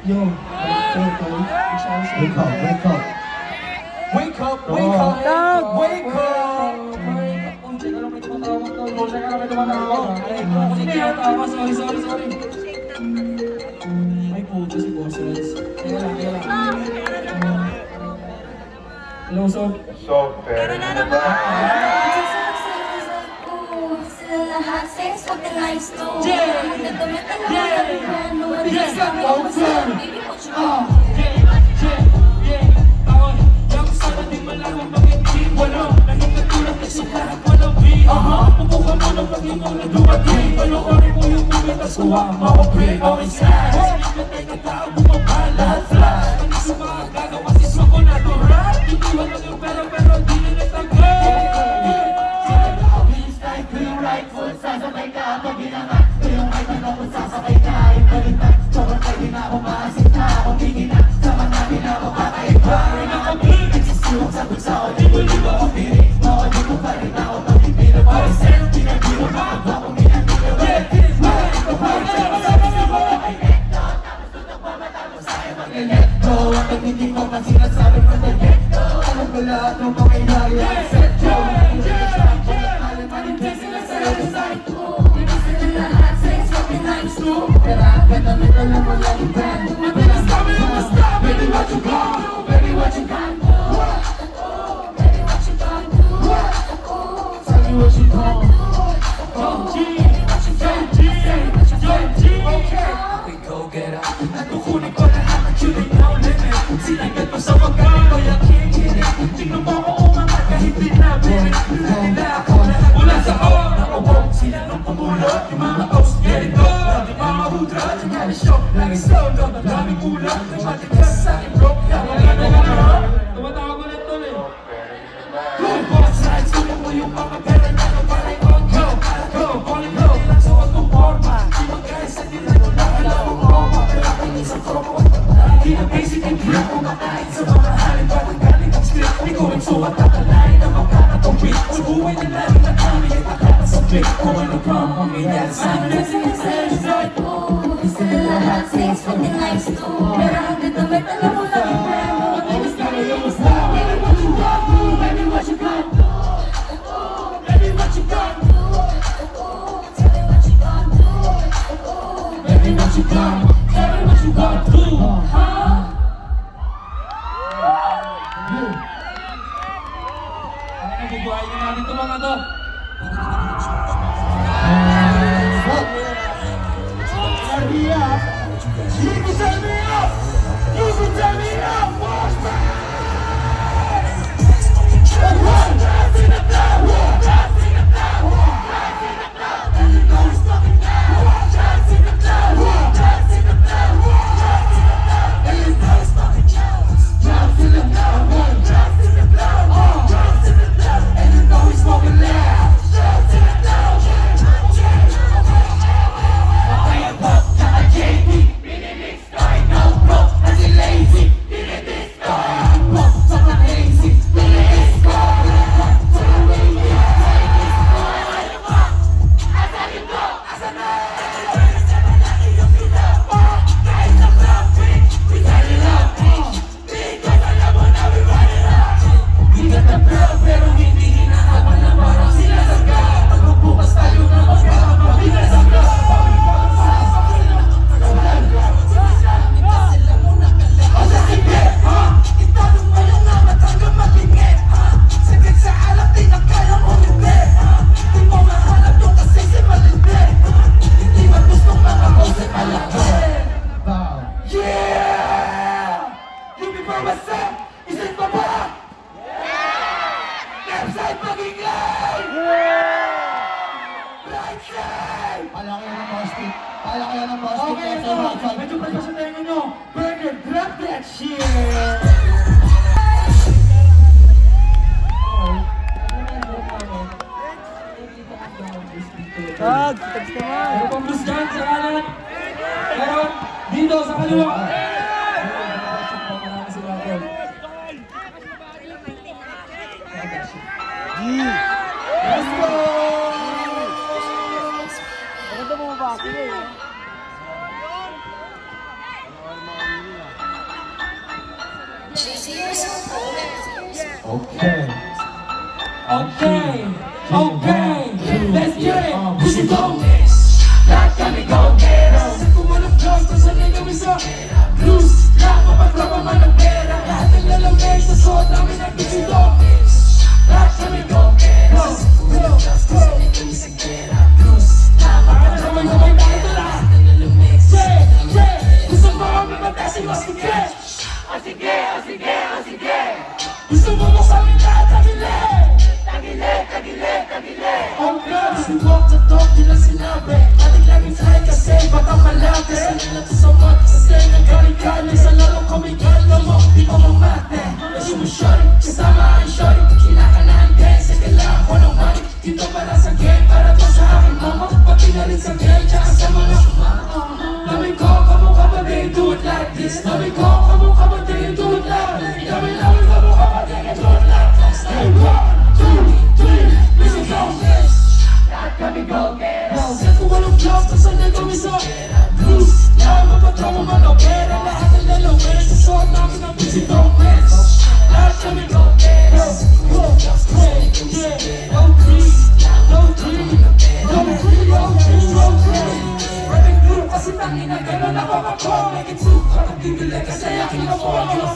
Yo. Wake up, wake up. Wake up, wake up, wake up. Sorry. Ay po, si Boss Reds. Hello, Sob. So very Meron pang bus dyan sa kanan. Meron dito sa kaliwa. Marami sila doon. Let's go! Maganda mo ba ako eh? Okay. Okay. Let's get it. Push it on this. Lahat kami go-getters. Sa kumalang Diyos, kung saan ikaw isa blues, lahat mapatrapa man ang pera. Lahat ng lalamig sa suot namin ang push it on this. Lahat kami go-getters. Sa kumalang Diyos, kung saan ikaw isa blues, lahat mapatrapa man ang pera. Lahat ng lalamig sa suot namin ang pera. Gusto mo kami matasin mas sige. Sige. Gusto mo masamin lahat tagile. Oh God, we walk the talk, di lang sinabi. Ating laging sahay kasi batang malaki. Sa nila to sa mat, sa senang galing-galing. Sa larong kumigalo mo, di pa mamate. Kasi mo shorty, kasama ang shorty. Kinakanahan din, sa kailangan ko ng money. Dito para sa game, para to sa aking mama. Pati na rin sa game, tsaka sa mga dami ko, kamukha ba they do it like this? Dami ko, kamukha ba they do it like this? Dami kamukha ba they do it like this? Stay 1, 2, 3, let's go this. Lahat kami go-getters. Sa kumalong Diyos, kung saan ikaw isa blues, lahat mapatrawa man ang pera. Lahat ng lalawin, sa suot namin ang busy go-getters. Lahat kami go-getters. Sa kumalong Diyos, kung saan ikaw isa don't dream. Rapping blue, kasi tangin na gano'n ako ako. Make it true, kapag bibili kasi aking afford you.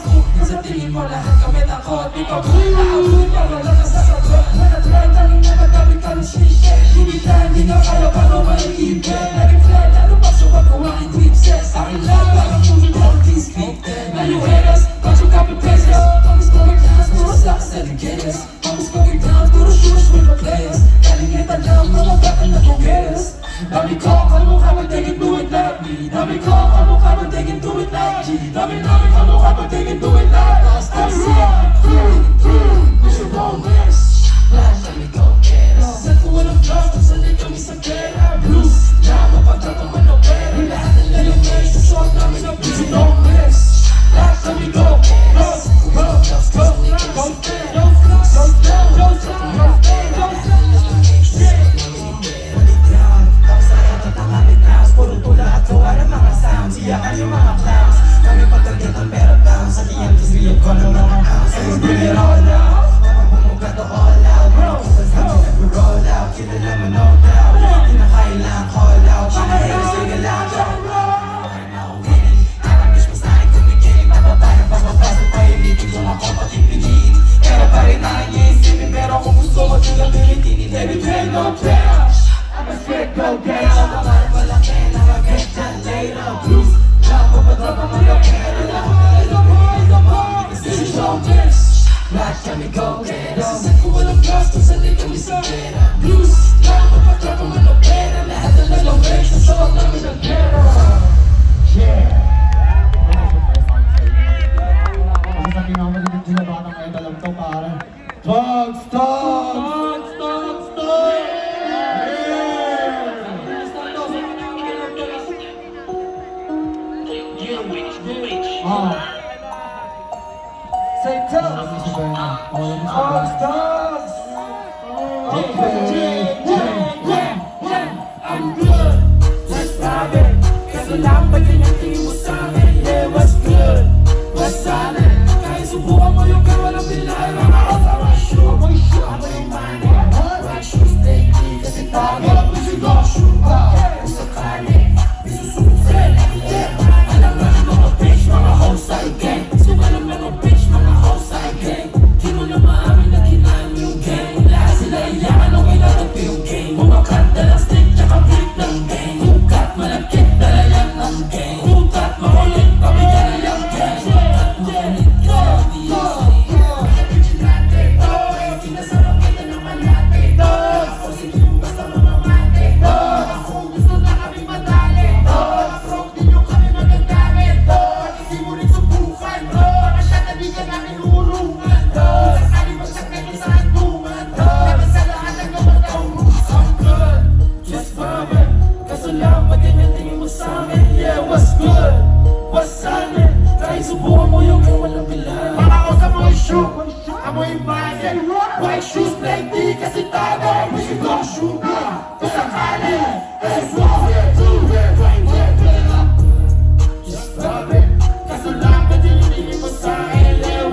Sa tingin mo lahat kami takot. Di pa buhay na abun, wala ka sa sagot. Manatran, tangin na madaming kalusisye. Limitan, di na kaya paano maiibig. Naging flat, lalo pasok ako ang eclipses. Aking lang, parang moving all these feet. Now you haters, got your copy pastes. Promise going down, puro stocks and gators. Promise going down, puro shoes with the players. Kalingatan lang, mga bakal na go-getters. Dami ko, kamukha ba they can do it like me? Dami ko, kamukha ba they can do it like G? Dami kamukha ba they can do it like us? I'm this is all this. Lahat kami go-getters. Sa kuwalang Diyos, kung saan ikaw isa gera blues, lahat mapatrapa man ang pera. Lahat ng lalamig sa suot namin ang this is all this. Lahat kami go-getters. Sa kuwalang Diyos, kung saan ikaw isa gera blues, lahat mapatrapa man ang pera. Puro tula at gawa ng mga sounds. Iyakan yung mga clowns. Kami pagkagat ang pera bounce. Sa TNT's real ko ng mga pounds. So bring it all out. Mapapumugat to all out. Cause how we roll out. Kilala mo no doubt. Di na kailang call out. Mga haters sing it loud. Right now winning. Nakangis mo sa akin kumigay. Mababa na pababasa pa ilitin kung ako patipigin. Pero pa rin naiisipin. Pero kung gusto mo silang binitin. Every day no prayer. I'ma straight go down. Pangarap malaki na mag-get dyan later. Blues, lahat mapatrapa man ang pera. This is all this. Lahat kami go-getters. Sa kuwalang Diyos, kung saan ikaw isa blues, lahat mapatrapa man ang pera. Lahat ng lalawin, sa suot namin ang pera. Yeah. Kasi sa kinamalitin sila batang ay dalam to pare. Dogs! Say tough. I'm good. Let's dive in. Kaso lang ba din yung tingin mo sa'kin? Yeah, what's good? What's solid? Kahit subukan mo yung kawalang bilay. Mga osa, right shoe. Ako yung money. Right shoes, lately. Kasi tago. Kasi go, shoe. Kung sakali, isususi. Alam na yung mga bitch, mga hoes sa gang. Sumalam na mga bitch, mga hoes sa gang. Di mo na maamin na kinain mo yung gang. Lahat sila iyakan ang ilalagay yung gang. Bumakat na lang stick, tsaka break ng gang. Bukat, malagkit, dalayan ng gang. Bukat, makulit, pabigyan na yung gang. Bukat, makulit, grabe. Vigilante, sinasarap kita ng malate. Ako si Lugas sa mga mate. Ako gusto na kami madali. Frog din yung kami magagamit. Hindi mo rin subukan. Masyata di ka namin urungan. Sakali magsakay mo sa hantungan. Laban sa lahat ng gamang kaurusan. Good, just vomit. Kaso lang ba din yung tingin mo sa'min? Yeah, what's good? What's solid? Kahit subukan mo yung walang bilang. Para ko sa mga shoe, amoy bagay. White shoes, black tea, kasi tago. We should go sugar. Kung sakali, kasi swallow it, do it, right there, just vomit. Kaso lang ba din yung tingin mo sa'kin? Yeah,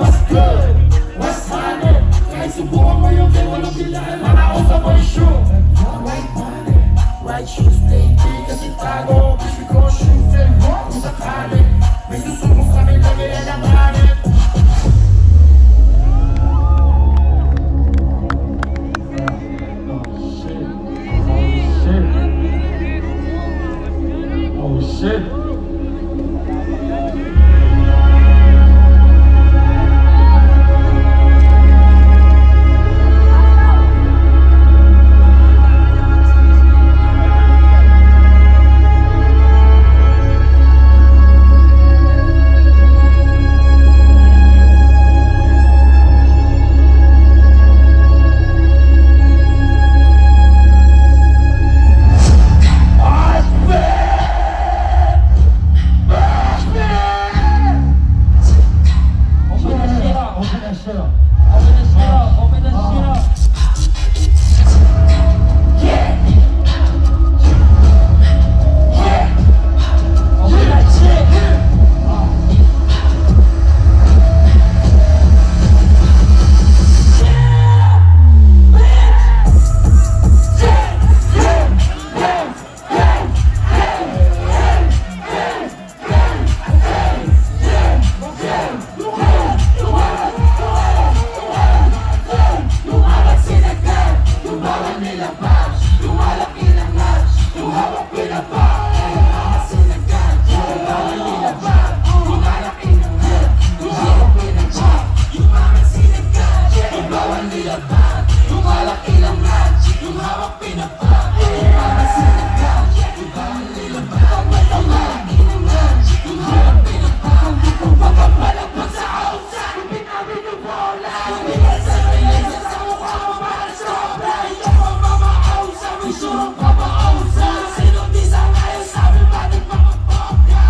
nilaban, yung alak ilang magic, yung hawak pinapak, yung hawak sinagal, yung bawal nilaban, yung alak ilang magic, yung hawak pinapak, yung pagpapalagpag sa outside, yung pinabig yung bola, yung bigas sa release, sa mukha mo para sobra, ito mo mamausa, may surong papausa, sino di sa ngayon sabi bakit mapapopka,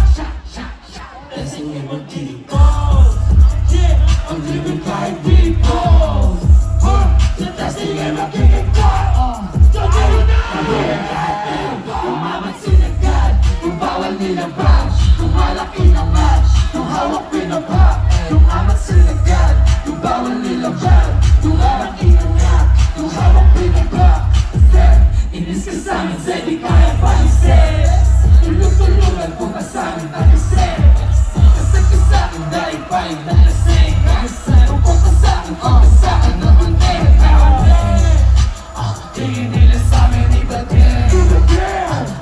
dancing in my people, I'm living like people, the dancing in my people, umamat sinagal, yung bawal nilabas, yung malaki na match, yung hawak pinapa, yung amat sinagal, yung bawal nilabas, yung malaki na match, yung hawak pinapa. Inis ka sa'min, say di kaya palisin, tulog-tulungan kung kasa'min alisin, kasag ka sa'kin dahil paing nalasing, kung ka sa'kin, kung ka sa'kin noon din, tingin nila sa'min iba din,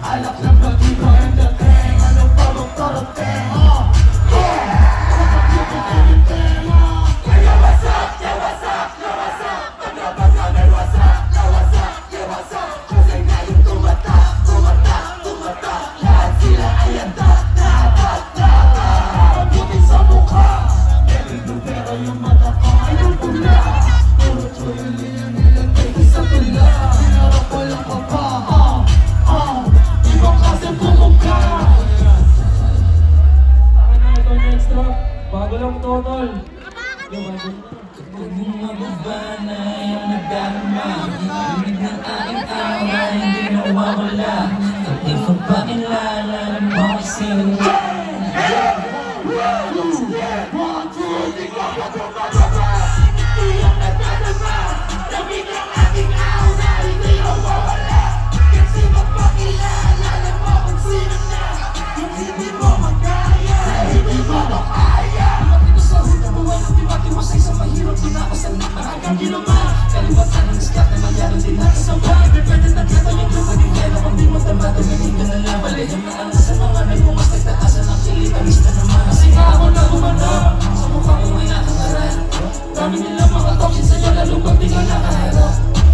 alak lang ba di ba ang dating, ano pa bang karating, kaya what's up, yeah what's up, yeah what's up, paglabas ka may what's up, yeah what's up, yeah what's up, kasi ngayon tumatak, lahat sila ay andak, mabuti sa mukha, pero yung mata ko ay ang pula, puro tuloy linya nilagay ko sa tula, hinarap walang papa, ibang kasi pumukha. Ano ito next track? Bago lang to, tol. Huwag mong mababana yung nagdarama, hinihilig ng aking aura, hindi nawawala, at di ko pa kilala ng mga sila. Kalibatan ng skat na mayroon din natin sa bahay. Pwede na kita yung lupa di kaya kung di mo tama tumingin ka na lang. Bali yung mga nasa mga nagmumas nagtaasan ng kilita. Mista naman kasi nga ako na gumana, sa mukha mo may nakakarap. Dami nilang mga toxin sa'yo lalo pag di ka nakaharap.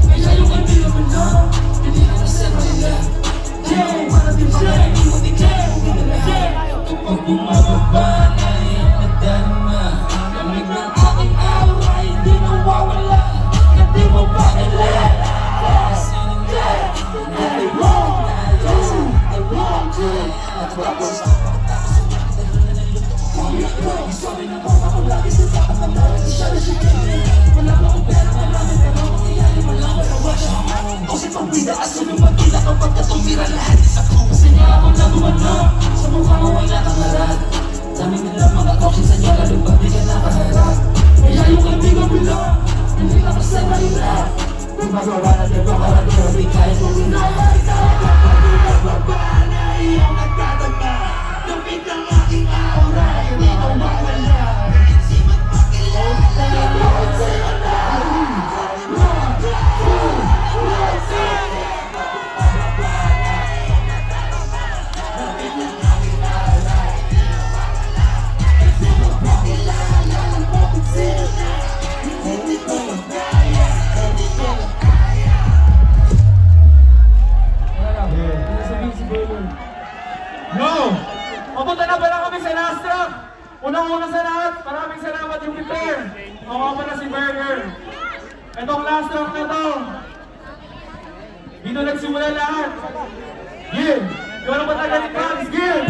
Kaya yung kaibigan mo lang, hindi ka nasero nila. Para din siya, hindi mo di kaya, hindi nila. Kapag bumababa na yung nagdarama, lamig ng aking aura, hindi nawawala. Di mo pa kilala, kasi nangyari, I want to, at wala sa sabi ng bata ko lagi sa takot ng dahil siya na siya kaya wala pa akong pera, marami pero mangyayari walang wala siya kasi pagbida aso yung magkita kapag katumira lahat isa ko kasi niya akong nagumana sa mukha mo ay nakaharap dami nilang mga toxin sa niya lalo pag di ka nakaharap kaya yung kaibigan mo lang hindi ka kasama nila kung magawa na diba para di ka di kaya kung inaway ka kapag di nagbaba na iyong nagtatama lumit ang aking aura hindi ko mawala hindi magpakilala hindi sa'yo na Yo! Papunta na pala kami sa last track. Unang-una sa lahat, maraming salamat yung prepare. Ako pala si Burger. Itong last track na to, dito nagsimula lahat. Yeah! Ikaw na matagal ni Kams, yeah!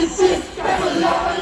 is this? Pero laban